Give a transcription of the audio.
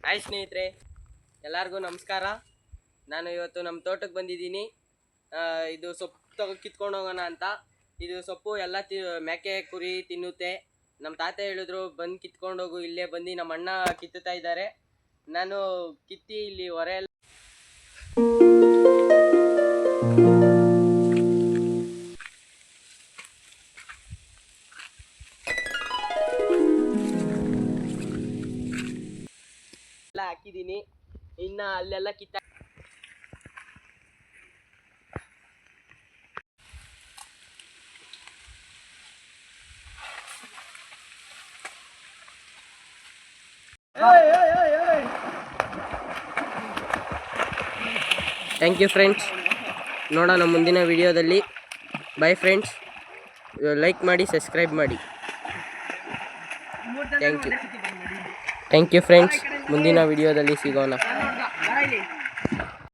Hi ಸ್ನೇಹಿತರೆ, ಎಲ್ಲರಿಗೂ ನಮಸ್ಕಾರ. ನಾನು ಇವತ್ತು ನಮ್ಮ ತೋಟಕ್ಕೆ ಬಂದಿದ್ದೀನಿ. ಇದು ಸೊಪ್ಪು ಕಿತ್ಕೊಂಡು ಹೋಗೋಣ ಅಂತ. ಇದು ಸೊಪ್ಪು ಎಲ್ಲ ಮೇಕೆ ಕುರಿ ತಿನ್ನುತ್ತೆ. ನಮ್ಮ ತಾತ ಹೇಳಿದ್ರು ಬಂದು ಕಿತ್ಕೊಂಡು ಹೋಗು. ಇಲ್ಲೇ ಬಂದು ನಮ್ಮ ಅಣ್ಣ ಕಿತ್ತುತ್ತಾ ಇದ್ದಾರೆ. ನಾನು ಕಿತ್ತಿ ಇಲ್ಲಿ ಹೊರೆ ಎಲ್ಲ ಹಾಕಿದ್ದೀನಿ. ಇನ್ನು ಅಲ್ಲೆಲ್ಲ ಕಿತ್ತ ಥ್ಯಾಂಕ್ ಯು ಫ್ರೆಂಡ್ಸ್. ನೋಡೋಣ ಮುಂದಿನ ವಿಡಿಯೋದಲ್ಲಿ. Bye friends. ಲೈಕ್ ಮಾಡಿ, ಸಬ್ಸ್ಕ್ರೈಬ್ ಮಾಡಿ. Thank you friends. ಮುಂದಿನ ವಿಡಿಯೋದಲ್ಲಿ ಸಿಗೋಣ.